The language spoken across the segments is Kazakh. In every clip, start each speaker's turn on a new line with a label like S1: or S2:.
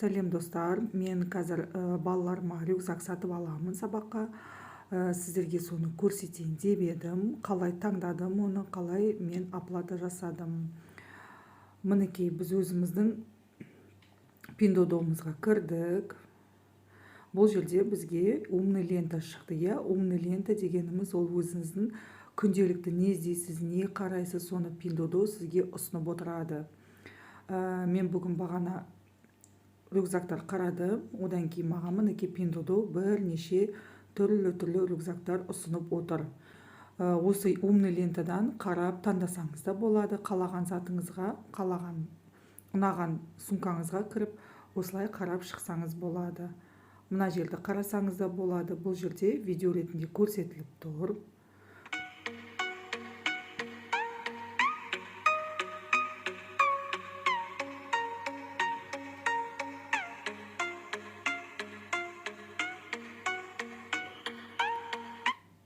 S1: Сәлем достар, мен қазір балаларыма рюкзак сатып аламын сабаққа. Сіздерге соны көрсетейін деп едім. Қалай таңдадым оны, қалай мен оплата жасадым. Мінекей біз өзіміздің пиндодомызға кірдік. Бұл жерде бізге умный лента шықты. Умный лента дегеніміз ол өзіңіздің күнделікті не іздейсіз, не қарайсыз, соны пиндодо сізге ұсынып отырады. Мен бүгін бағана рюкзактар қарадым, одан кейін маған мінекей пиндодо бірнеше түрлі рюкзактар ұсынып отыр. Осы умный лентадан қарап таңдасаңыз да болады, қалаған затыңызға, ұнаған сумкаңызға кіріп, осылай қарап шықсаңыз болады. Мына жерді қарасаңыз да болады. Бұл жерде видео ретінде көрсетіліп тұр.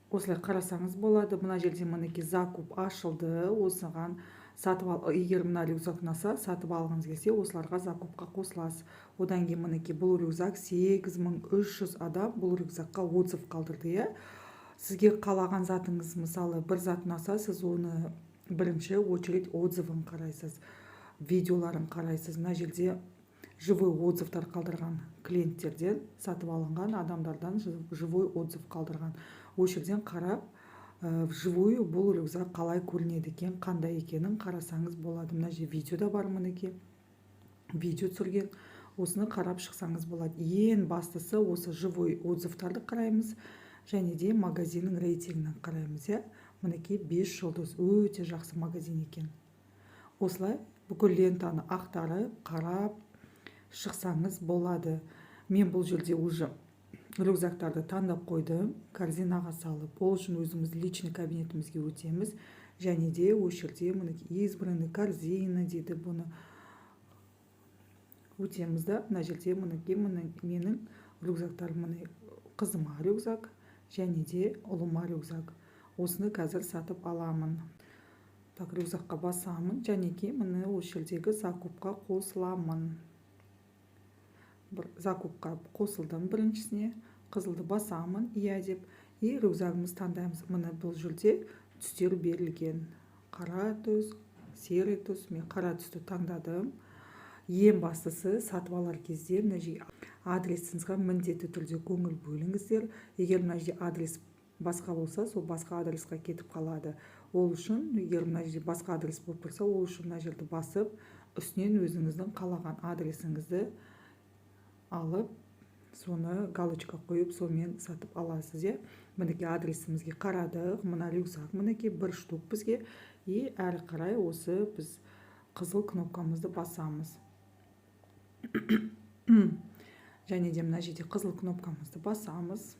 S1: Осылай қарасаңыз болады. Мына жерде мінекей закуп ашылды. Осыған сатып ал, егер мына рюкзак ұнаса, сатып алғыңыз келсе, осыларға закупқа қосыласыз. Одан кейін мінекей бұл рюкзак 8300 адам бұл рюкзакқа отзыв қалдырды. Сізге қалаған затыңыз, мысалы, бір зат ұнаса, сіз оны бірінші очередь отзывын қарайсыз, видеоларын қарайсыз. Мына жерде живой отзывтар қалдырған клиенттерден, сатып алынған адамдардан живой отзыв қалдырған. Осы жерден қарап, вживую бұл рюкзак қалай көрінеді екен, қандай екенін қарасаңыз болады. Мына жерде видеода бар, мінекей видео түсірген. Осыны қарап шықсаңыз болады. Ең бастысы осы живой отзывтарды қараймыз, және де магазиннің рейтингін қараймыз. Мінекей 5 жұлдыз, өте жақсы магазин екен. Осылай бүкіл лентаны ақтарып, қарап шықсаңыз болады. Мен бұл жерде уже рюкзактарды таңдап қойдым, корзинаға салып. Ол үшін өзіміз личный кабинетімізге өтеміз. Және де осы жерде мінекей избранный корзина дейді, бұны өтеміз да. Мына жерде мінекей менің рюкзактарым, қызыма рюкзак, және де ұлыма рюкзак. Осыны қазір сатып аламын. Так, рюкзакқа басамын, және де міне осы жердегі закупқа қосыламын. Закупқа қосылдым біріншісіне, қызылды басамын, иә деп, рюкзагымыз таңдаймыз. Міне бұл жерде түстер берілген. Қара түс, серый түс. Мен қара түсті таңдадым. Ең бастысы сатып алар кезде мына жерге адресіңізге міндетті түрде көңіл бөліңіздер. Егер мына жерде адрес басқа болса, сол басқа адресқа кетіп қалады. Ол үшін, егер мына жерде басқа адрес болып тұрса, ол үшін мына жерді басып, үстінен өзіңіздің қалаған адресіңізді алып, соны галочка қойып, сонымен сатып аласыз. Мінекей адресімізге қарадық. Мына рюкзак мінекей 1 штук бізге. Әрі қарай осы біз қызыл кнопкамызды басамыз. Және де мына жерде қызыл кнопкамызды басамыз.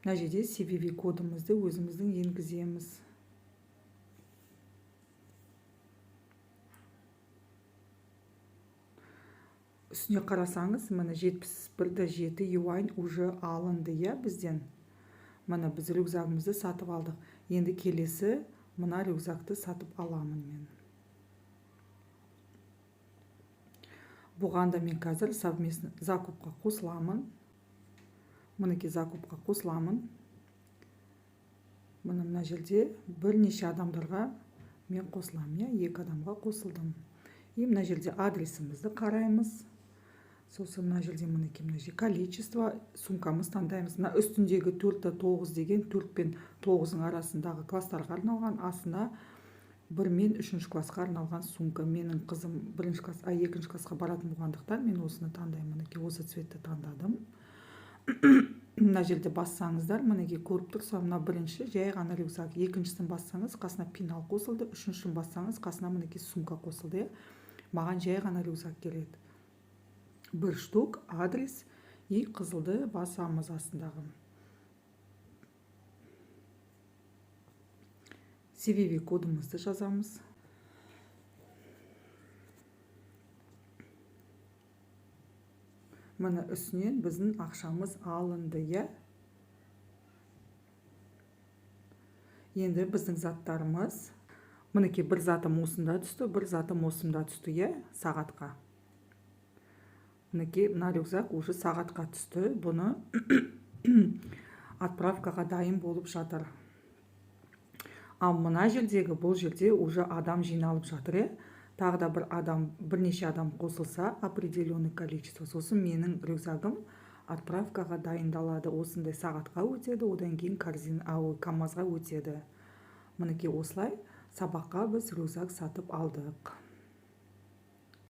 S1: Мына жерде CVV кодымызды өзіміздің енгіземіз. Үстіне қарасаңыз, міне 71,7 юань уже алынды бізден. Міне біз рюкзагымызды сатып алдық. Енді келесі мына рюкзакты сатып аламын мен. Бұғанда мен қазір совместно закупқа қосыламын. Мінекей закупқа қосыламын. Мына жерде бірнеше адамдарға мен қосыламын. 2 адамға қосылдым. Мына жерде адресімізді қараймыз. Сосын мына жерде мінекей количество сумкамыз таңдаймыз. Мына үстіндегі 4-9 деген 4 пен 9-ың арасындағы класстарға арналған, астына 1 мен 3 классқа арналған сумка. Менің қызым 2 классқа баратын болғандықтан мен осыны таңдаймын. Мінекей осы цветті таңдадым. Мына жерде бассаңыздар, мінекей көріп тұрса, мына бірінші жай ғана рюкзак. Екіншісін бассаңыз, қасына пенал қосылды. Үшіншісін бассаңыз, қасына мінекей сумка қосылды. Маған жай ғана рюкзак келеді. 1 штук, адрес, қызылды басамыз астындағы. CVV кодымызды жазамыз. Міне үстінен біздің ақшамыз алынды. Енді біздің заттарымыз, мінекей бір затым осында түсті, бір затым осында түсті, сағатқа. мінекей мына рюкзак уже сағатқа түсті, бұны отправкаға дайын болып жатыр. Ал мына жердегі бұл жерде уже адам жиналып жатыр. Тағы да бірнеше адам қосылса, определенный количество, сосын менің рюкзагым отправкаға дайындалады. Осындай сағатқа өтеді, одан кейін КамАЗға өтеді. Мінекей осылай сабаққа біз рюкзак сатып алдық.